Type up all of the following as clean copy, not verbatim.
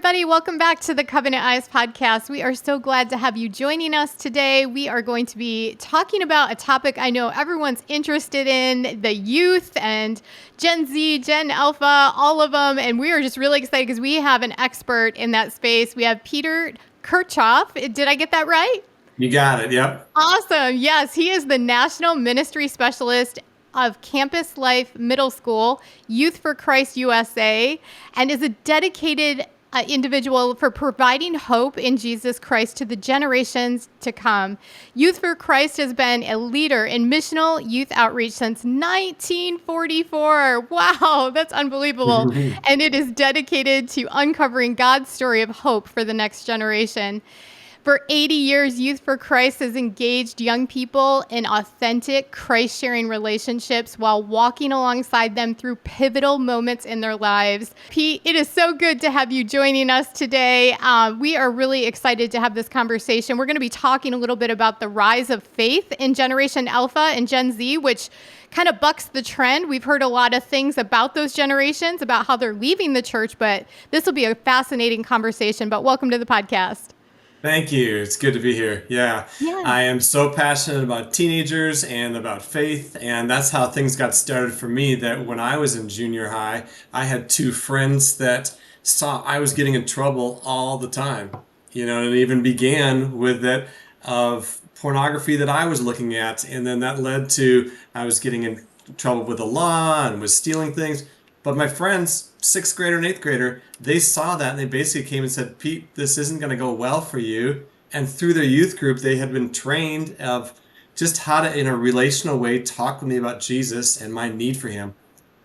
everybody. Welcome back to the Covenant Eyes podcast. We are so glad to have you joining us today. We are going to be talking about a topic I know everyone's interested in, the youth and Gen Z, Gen Alpha, all of them. And we are just really excited because we have an expert in that space. We have Peter Kirchhoff. Did I get that right? You got it. Yep. Awesome. Yes, he is the National Ministry Specialist of Campus Life Middle School, Youth for Christ USA, and is a dedicated individual for providing hope in Jesus Christ to the generations to come. Youth for Christ has been a leader in missional youth outreach since 1944. Wow, that's unbelievable. And it is dedicated to uncovering God's story of hope for the next generation. For 80 years, Youth for Christ has engaged young people in authentic Christ-sharing relationships while walking alongside them through pivotal moments in their lives. Pete, it is so good to have you joining us today. We are really excited to have this conversation. We're going to be talking a little bit about the rise of faith in Generation Alpha and Gen Z, which kind of bucks the trend. We've heard a lot of things about those generations, about how they're leaving the church, but this will be a fascinating conversation. But welcome to the podcast. Thank you. It's good to be here. Yeah. Yeah. I am so passionate about teenagers and about faith. And that's how things got started for me. That when I was in junior high, I had two friends that saw I was getting in trouble all the time. And it even began with that of pornography that I was looking at. And then that led to I was getting in trouble with the law and was stealing things. But my friends, sixth grader and eighth grader, they saw that and they basically came and said, Pete, this isn't going to go well for you. And through their youth group, they had been trained of just how to, in a relational way, talk with me about Jesus and my need for him.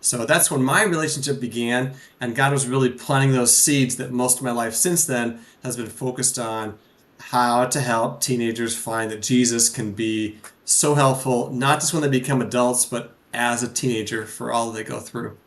So that's when my relationship began, and God was really planting those seeds that most of my life since then has been focused on how to help teenagers find that Jesus can be so helpful, not just when they become adults, but as a teenager for all that they go through.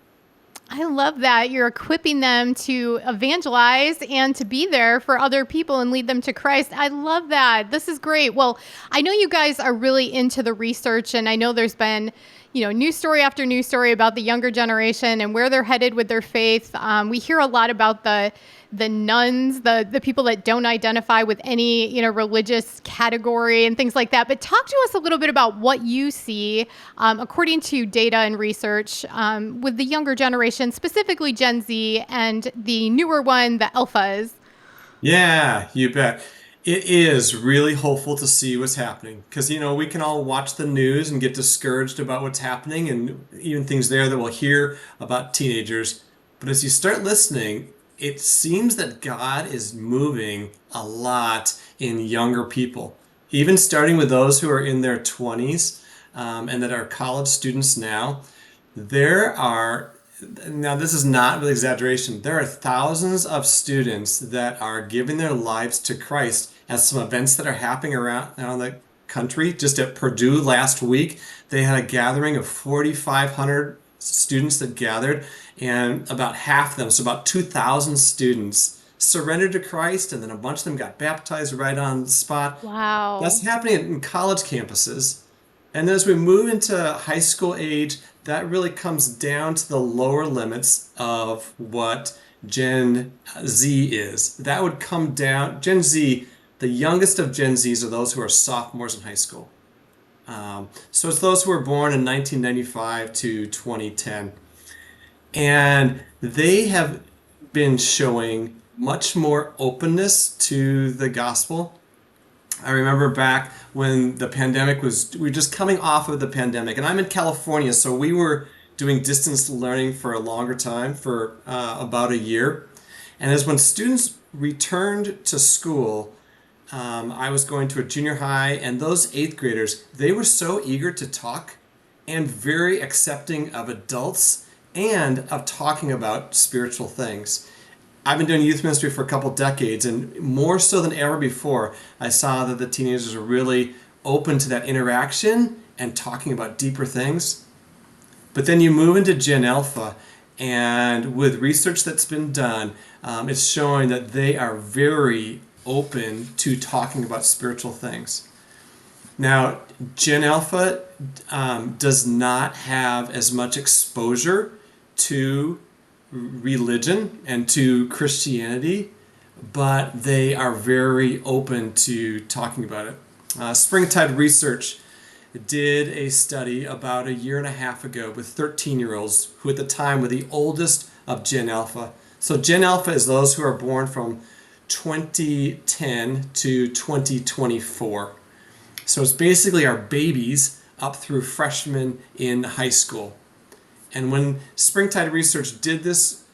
I love that you're equipping them to evangelize and to be there for other people and lead them to Christ. I love that. This is great. Well, I know you guys are really into the research, and I know there's been, news story after news story about the younger generation and where they're headed with their faith. We hear a lot about the nuns, the people that don't identify with any, religious category and things like that. But talk to us a little bit about what you see, according to data and research, with the younger generation, specifically Gen Z, and the newer one, the Alphas. Yeah, you bet. It is really hopeful to see what's happening because, we can all watch the news and get discouraged about what's happening and even things there that we'll hear about teenagers. But as you start listening, it seems that God is moving a lot in younger people, even starting with those who are in their 20s and that are college students now. Now this is not with exaggeration, there are thousands of students that are giving their lives to Christ at some events that are happening around the country. Just at Purdue last week, they had a gathering of 4,500 students that gathered, and about half of them, so about 2,000 students, surrendered to Christ, and then a bunch of them got baptized right on the spot. That's Wow. happening in college campuses. And as we move into high school age, that really comes down to the lower limits of what Gen Z is. That would come down, Gen Z, the youngest of Gen Zs are those who are sophomores in high school. So it's those who were born in 1995 to 2010. And they have been showing much more openness to the gospel. I remember back when the pandemic we were just coming off of the pandemic, and I'm in California, so we were doing distance learning for a longer time, for about a year. And as when students returned to school, I was going to a junior high, and those eighth graders, they were so eager to talk and very accepting of adults and of talking about spiritual things. I've been doing youth ministry for a couple decades, and more so than ever before, I saw that the teenagers are really open to that interaction and talking about deeper things. But then you move into Gen Alpha, and with research that's been done, it's showing that they are very open to talking about spiritual things. Now, Gen Alpha does not have as much exposure to religion and to Christianity but they are very open to talking about it. Springtide Research did a study about a year and a half ago with 13-year-olds who at the time were the oldest of Gen Alpha. So Gen Alpha is those who are born from 2010 to 2024. So it's basically our babies up through freshmen in high school. And when Springtide Research did this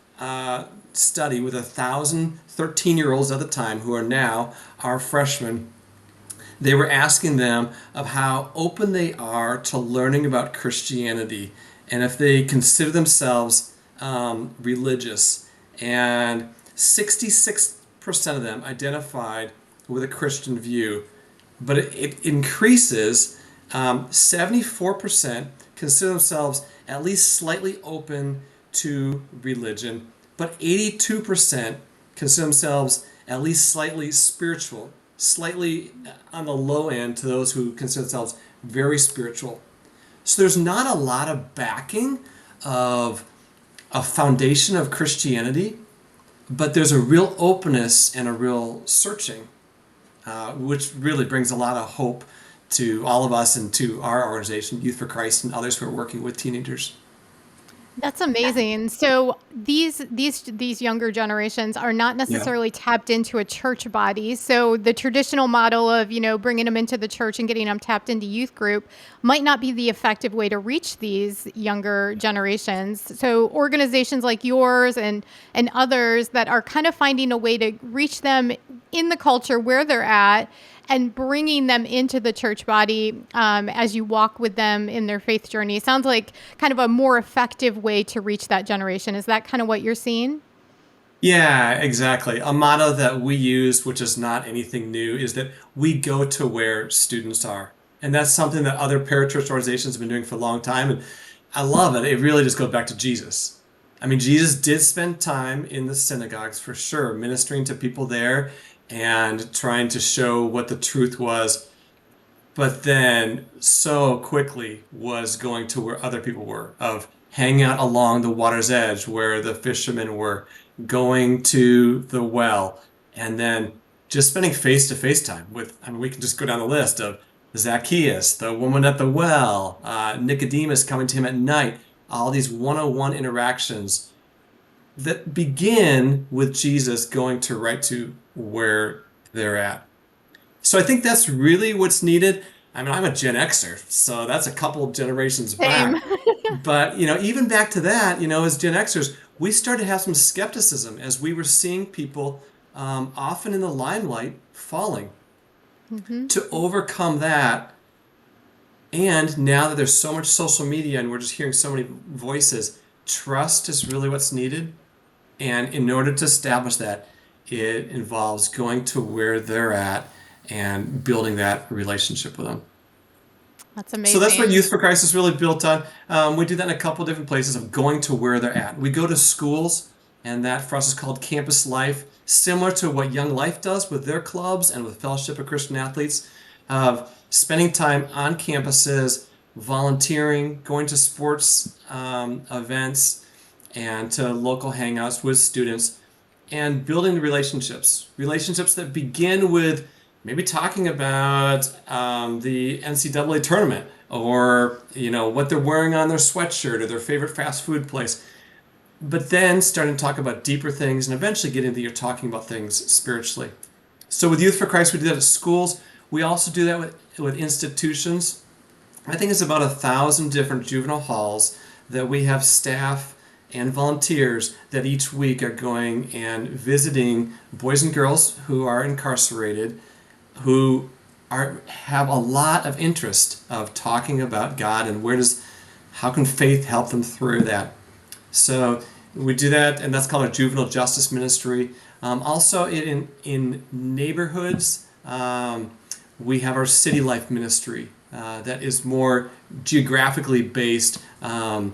study with 1,000 13-year-olds at the time who are now our freshmen, they were asking them of how open they are to learning about Christianity and if they consider themselves religious. And 66% of them identified with a Christian view, but it increases. 74% consider themselves at least slightly open to religion, but 82% consider themselves at least slightly spiritual, slightly on the low end to those who consider themselves very spiritual. So there's not a lot of backing of a foundation of Christianity, but there's a real openness and a real searching, which really brings a lot of hope to all of us and to our organization, Youth for Christ, and others who are working with teenagers. That's amazing. So these younger generations are not Yeah. necessarily tapped into a church body. So the traditional model of, bringing them into the church and getting them tapped into youth group might not be the effective way to reach these younger generations. So organizations like yours and others that are kind of finding a way to reach them in the culture where they're at and bringing them into the church body as you walk with them in their faith journey sounds like kind of a more effective way to reach that generation. Is that kind of what you're seeing? Yeah, exactly. A motto that we use, which is not anything new, is that we go to where students are. And that's something that other parachurch organizations have been doing for a long time. And I love it. It really just goes back to Jesus. I mean, Jesus did spend time in the synagogues for sure, ministering to people there and trying to show what the truth was, but then so quickly was going to where other people were, of hanging out along the water's edge where the fishermen were, going to the well, and then just spending face to face time with, I mean, we can just go down the list of Zacchaeus, the woman at the well, Nicodemus coming to him at night, all these one-on-one interactions that begin with Jesus going to right to where they're at. So I think that's really what's needed. I mean, I'm a Gen Xer, so that's a couple of generations Same. back. But, even back to that, as Gen Xers, we started to have some skepticism as we were seeing people often in the limelight falling. hmm To overcome that, and now that there's so much social media and we're just hearing so many voices, trust is really what's needed. And in order to establish that, it involves going to where they're at and building that relationship with them. That's So that's what amazing. Youth for Christ is really built on. We do that in a couple different places of going to where they're at. We go to schools, and that for us is called campus life, similar to what Young Life does with their clubs and with Fellowship of Christian Athletes, of spending time on campuses, volunteering, going to sports events, and to local hangouts with students, and building relationships that begin with maybe talking about the NCAA tournament, or what they're wearing on their sweatshirt or their favorite fast food place, but then starting to talk about deeper things and eventually getting that you're talking about things spiritually. So with Youth for Christ, we do that at schools. We also do that with institutions. I think it's about 1,000 different juvenile halls that we have staff and volunteers that each week are going and visiting boys and girls who are incarcerated, who have a lot of interest of talking about God and how can faith help them through that. So we do that, and that's called a juvenile justice ministry. Also, in neighborhoods, we have our city life ministry that is more geographically based in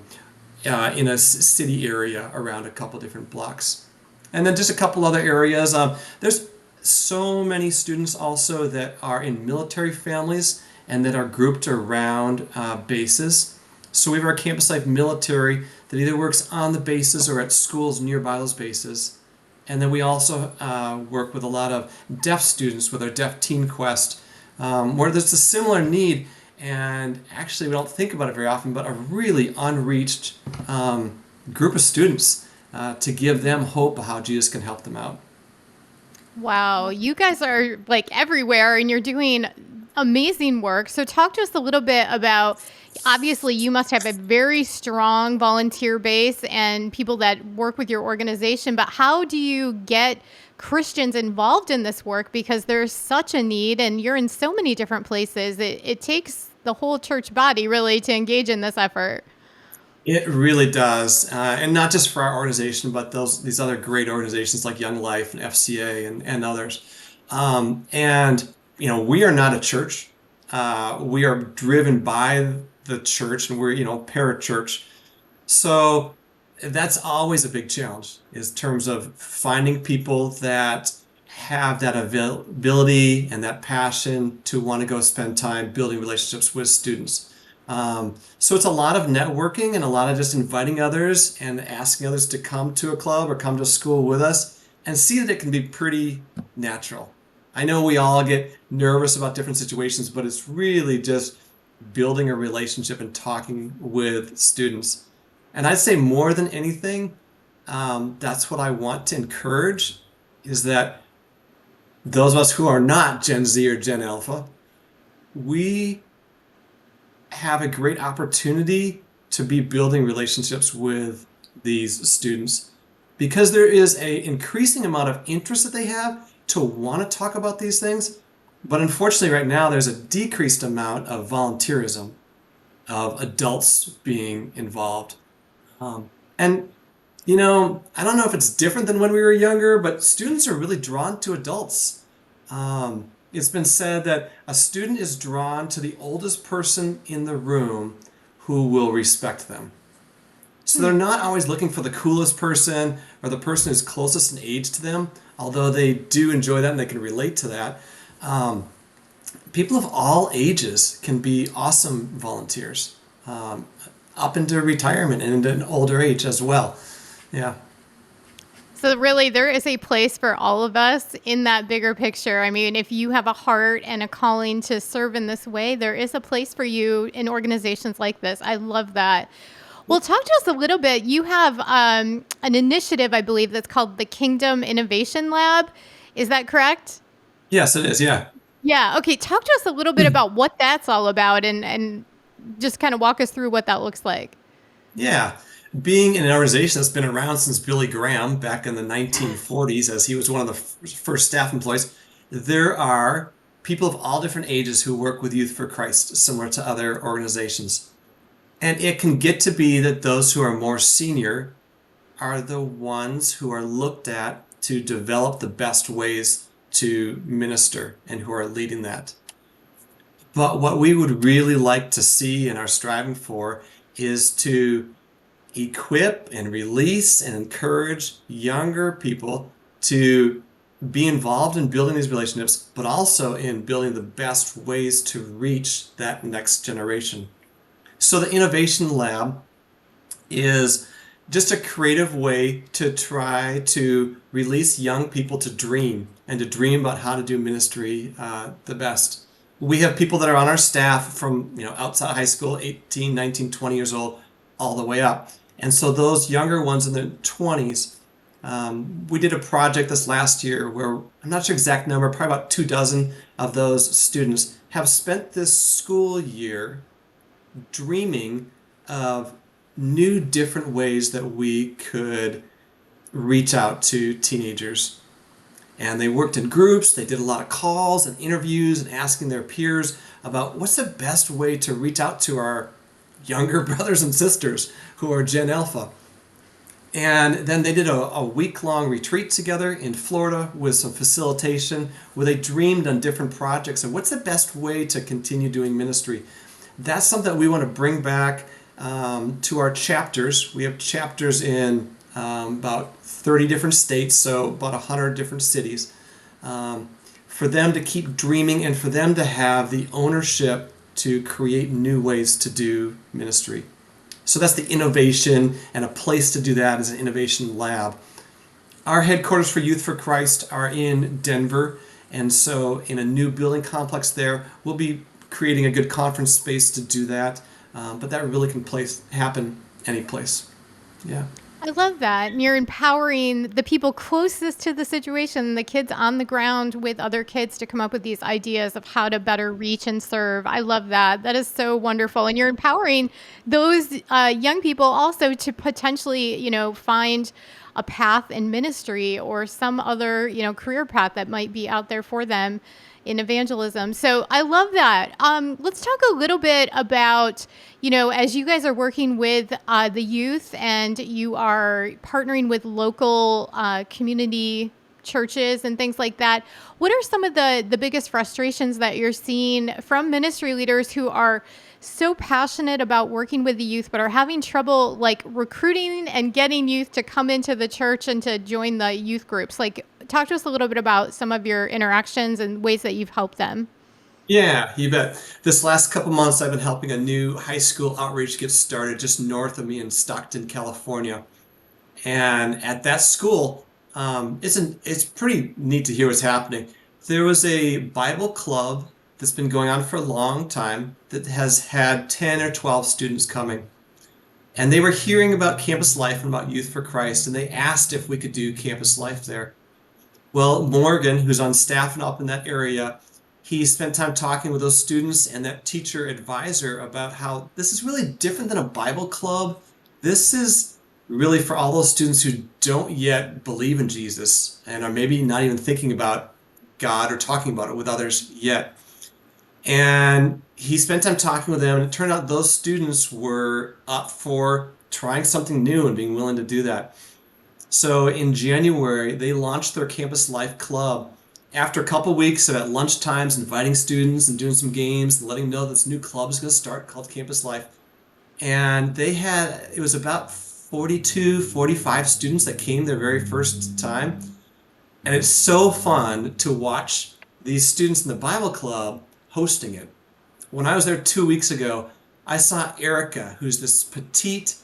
a city area around a couple different blocks. And then just a couple other areas. There's so many students also that are in military families and that are grouped around bases. So we have our Campus Life Military that either works on the bases or at schools nearby those bases. And then we also work with a lot of deaf students with our Deaf Teen Quest, where there's a similar need. And actually, we don't think about it very often, but a really unreached group of students to give them hope of how Jesus can help them out. Wow, you guys are like everywhere and you're doing amazing work. So, talk to us a little bit about obviously, you must have a very strong volunteer base and people that work with your organization, but how do you get Christians involved in this work? Because there's such a need and you're in so many different places. It takes the whole church body really to engage in this effort. It really does, and not just for our organization, but these other great organizations like Young Life and FCA and others. And we are not a church. We are driven by the church, and we're parachurch. So that's always a big challenge, is terms of finding people that have that availability and that passion to want to go spend time building relationships with students. So it's a lot of networking and a lot of just inviting others and asking others to come to a club or come to school with us and see that it can be pretty natural. I know we all get nervous about different situations, but it's really just building a relationship and talking with students. And I'd say more than anything, that's what I want to encourage is that those of us who are not Gen Z or Gen Alpha, we have a great opportunity to be building relationships with these students because there is a increasing amount of interest that they have to want to talk about these things. But unfortunately, right now, there's a decreased amount of volunteerism, of adults being involved. And, I don't know if it's different than when we were younger, but students are really drawn to adults. It's been said that a student is drawn to the oldest person in the room who will respect them. So they're not always looking for the coolest person or the person who's closest in age to them, although they do enjoy that and they can relate to that. Um, People of all ages can be awesome volunteers, up into retirement and into an older age as well. Yeah. So really, there is a place for all of us in that bigger picture. I mean, if you have a heart and a calling to serve in this way, there is a place for you in organizations like this. I love that. Well, talk to us a little bit. You have an initiative, I believe, that's called the Kingdom Innovation Lab. Is that correct? Yes, it is. Yeah. Yeah. Okay. Talk to us a little bit about what that's all about and just kind of walk us through what that looks like. Yeah. Being in an organization that's been around since Billy Graham back in the 1940s, as he was one of the first staff employees, there are people of all different ages who work with Youth for Christ, similar to other organizations. And it can get to be that those who are more senior are the ones who are looked at to develop the best ways to minister and who are leading that. But what we would really like to see and are striving for is to equip and release and encourage younger people to be involved in building these relationships, but also in building the best ways to reach that next generation. So the Innovation Lab is just a creative way to try to release young people to dream and to dream about how to do ministry the best. We have people that are on our staff from outside high school, 18, 19, 20 years old, all the way up. And so those younger ones in their 20s, we did a project this last year where I'm not sure exact number, probably about 24 of those students have spent this school year dreaming of new different ways that we could reach out to teenagers. And they worked in groups, they did a lot of calls and interviews and asking their peers about what's the best way to reach out to our younger brothers and sisters who are Gen Alpha. And then they did a week-long retreat together in Florida with some facilitation where they dreamed on different projects and what's the best way to continue doing ministry. That's something that we want to bring back to our chapters. We have chapters in about 30 different states, so about 100 different cities, for them to keep dreaming and for them to have the ownership to create new ways to do ministry. So that's the innovation, and a place to do that is an innovation lab. Our headquarters for Youth for Christ are in Denver, and so in a new building complex there, we'll be creating a good conference space to do that. But that really can happen any place. Yeah. I love that. And you're empowering the people closest to the situation, the kids on the ground with other kids to come up with these ideas of how to better reach and serve. I love that. That is so wonderful. And you're empowering those young people also to potentially, find a path in ministry or some other, career path that might be out there for them in evangelism. So I love that. Let's talk a little bit about, as you guys are working with the youth and you are partnering with local community churches and things like that, what are some of the biggest frustrations that you're seeing from ministry leaders who are so passionate about working with the youth but are having trouble like recruiting and getting youth to come into the church and to join the youth groups? Like, talk to us a little bit about some of your interactions and ways that you've helped them. Yeah, you bet. This last couple months, I've been helping a new high school outreach get started just north of me in Stockton, California. And at that school, it's pretty neat to hear what's happening. There was a Bible club that's been going on for a long time that has had 10 or 12 students coming. And they were hearing about campus life and about Youth for Christ, and they asked if we could do campus life there. Well, Morgan, who's on staff and up in that area, he spent time talking with those students and that teacher advisor about how this is really different than a Bible club. This is really for all those students who don't yet believe in Jesus and are maybe not even thinking about God or talking about it with others yet. And he spent time talking with them, and it turned out those students were up for trying something new and being willing to do that. So in January, they launched their Campus Life Club. After a couple weeks of at lunchtimes inviting students and doing some games and letting them know this new club is going to start called Campus Life. And it was about 42, 45 students that came their very first time. And it's so fun to watch these students in the Bible Club hosting it. When I was there 2 weeks ago, I saw Erica, who's this petite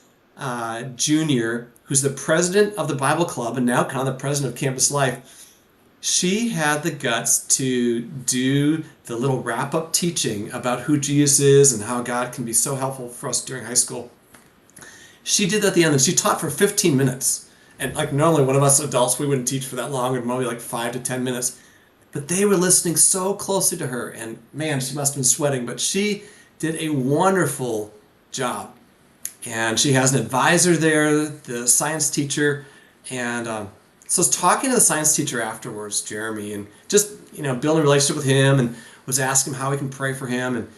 junior, who's the president of the Bible Club and now kind of the president of Campus Life. She had the guts to do the little wrap-up teaching about who Jesus is and how God can be so helpful for us during high school. She did that at the end, and she taught for 15 minutes. And like normally one of us adults, we wouldn't teach for that long, and maybe like 5 to 10 minutes. But they were listening so closely to her, and man, she must have been sweating, but she did a wonderful job. And she has an advisor there, the science teacher, and so I was talking to the science teacher afterwards, Jeremy, and just building a relationship with him, and was asking him how we can pray for him. And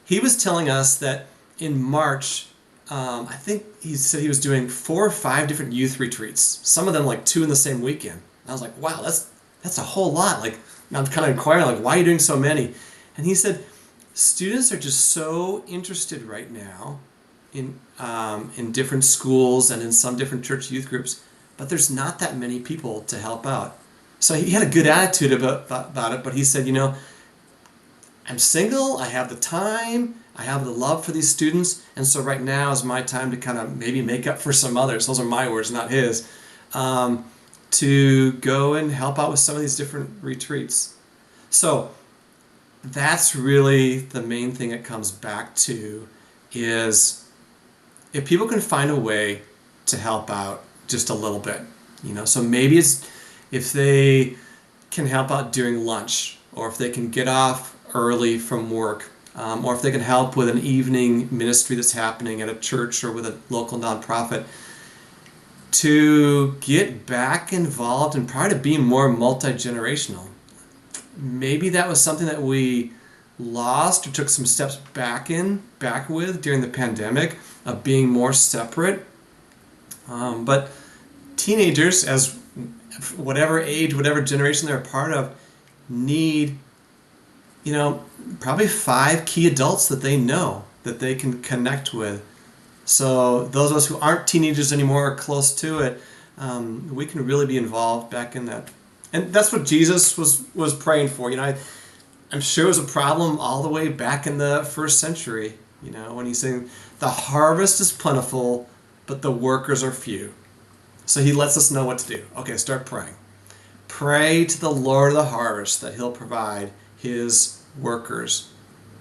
he was telling us that in March, I think he said he was doing 4 or 5 different youth retreats. Some of them like 2 in the same weekend. And I was like, wow, that's a whole lot. Like, I'm kind of inquiring, like, why are you doing so many? And he said, students are just so interested right now in different schools and in some different church youth groups, but there's not that many people to help out. So he had a good attitude about it, but he said, I'm single, I have the time, I have the love for these students, and so right now is my time to kind of maybe make up for some others. Those are my words, not his. To go and help out with some of these different retreats. So that's really the main thing it comes back to, is if people can find a way to help out just a little bit, so maybe it's if they can help out during lunch, or if they can get off early from work, or if they can help with an evening ministry that's happening at a church or with a local nonprofit, to get back involved and probably to be more multi-generational. Maybe that was something that we lost or took some steps back with during the pandemic, of being more separate. But teenagers, as whatever age, whatever generation they're a part of, need probably 5 key adults that they know that they can connect with. So those of us who aren't teenagers anymore or close to it, we can really be involved back in that. And that's what Jesus was praying for. I'm sure it was a problem all the way back in the first century, when he's saying, the harvest is plentiful, but the workers are few. So he lets us know what to do. Okay, start praying. Pray to the Lord of the harvest that he'll provide his workers.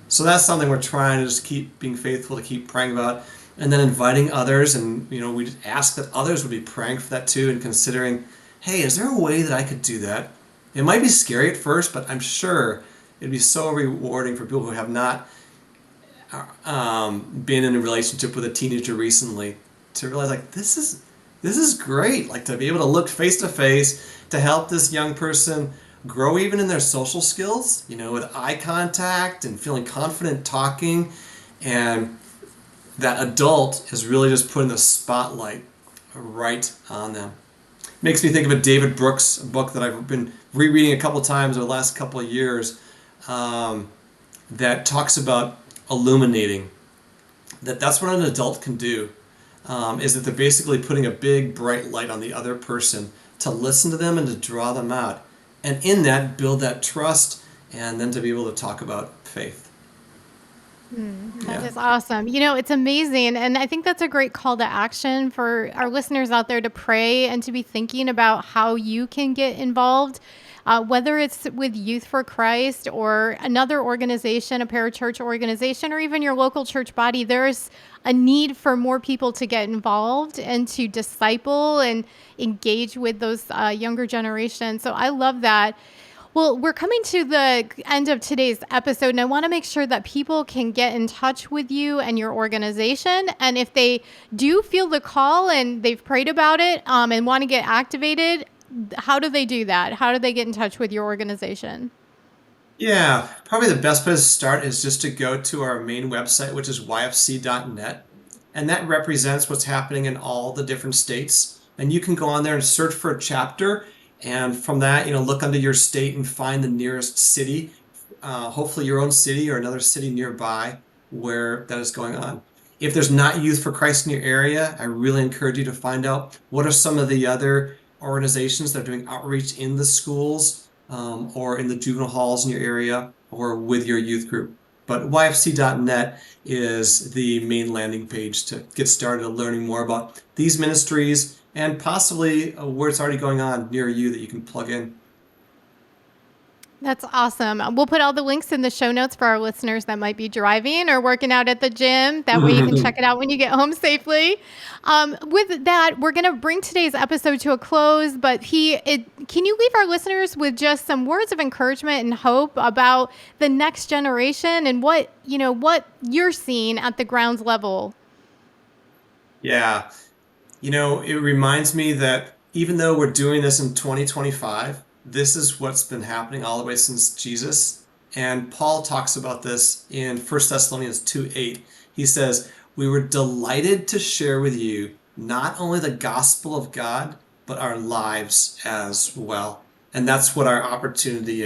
So that's something we're trying to just keep being faithful to keep praying about, and then inviting others, and we just ask that others would be praying for that too, and considering, hey, is there a way that I could do that? It might be scary at first, but I'm sure it'd be so rewarding for people who have not been in a relationship with a teenager recently to realize like this is great. Like to be able to look face to face to help this young person grow even in their social skills, with eye contact and feeling confident talking, and that adult is really just putting the spotlight right on them. Makes me think of a David Brooks book that I've been rereading a couple times over the last couple of years, that talks about illuminating. That's what an adult can do, is that they're basically putting a big bright light on the other person to listen to them and to draw them out. And in that, build that trust and then to be able to talk about faith. That Yeah. is awesome. It's amazing. And I think that's a great call to action for our listeners out there to pray and to be thinking about how you can get involved, whether it's with Youth for Christ or another organization, a parachurch organization, or even your local church body. There's a need for more people to get involved and to disciple and engage with those younger generations. So I love that. Well, we're coming to the end of today's episode, and I want to make sure that people can get in touch with you and your organization. And if they do feel the call and they've prayed about it, and want to get activated, how do they do that? How do they get in touch with your organization? Yeah, probably the best place to start is just to go to our main website, which is yfc.net. And that represents what's happening in all the different states. And you can go on there and search for a chapter. And from that, look under your state and find the nearest city, hopefully your own city or another city nearby where that is going on. If there's not Youth for Christ in your area, I really encourage you to find out what are some of the other organizations that are doing outreach in the schools, or in the juvenile halls in your area or with your youth group. But yfc.net is the main landing page to get started learning more about these ministries and possibly where it's already going on near you that you can plug in. That's awesome. We'll put all the links in the show notes for our listeners that might be driving or working out at the gym. That way you can check it out when you get home safely. With that, we're going to bring today's episode to a close, but can you leave our listeners with just some words of encouragement and hope about the next generation and what you're seeing at the ground level? Yeah. It reminds me that even though we're doing this in 2025, this is what's been happening all the way since Jesus. And Paul talks about this in 1 Thessalonians 2:8. He says, we were delighted to share with you not only the gospel of God, but our lives as well. And that's what our opportunity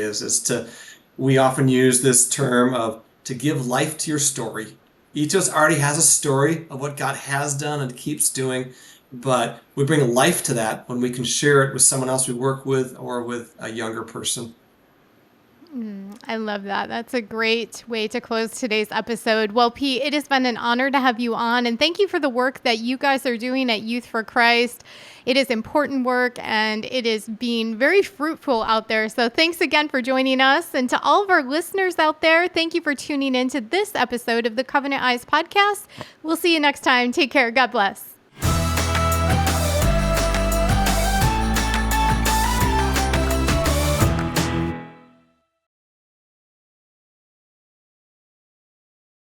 we often use this term of to give life to your story. Each of us already has a story of what God has done and keeps doing, but we bring life to that when we can share it with someone else we work with or with a younger person. I love that. That's a great way to close today's episode. Well, Pete, it has been an honor to have you on, and thank you for the work that you guys are doing at Youth for Christ. It is important work, and it is being very fruitful out there. So thanks again for joining us. And to all of our listeners out there, thank you for tuning in to this episode of the Covenant Eyes podcast. We'll see you next time. Take care. God bless.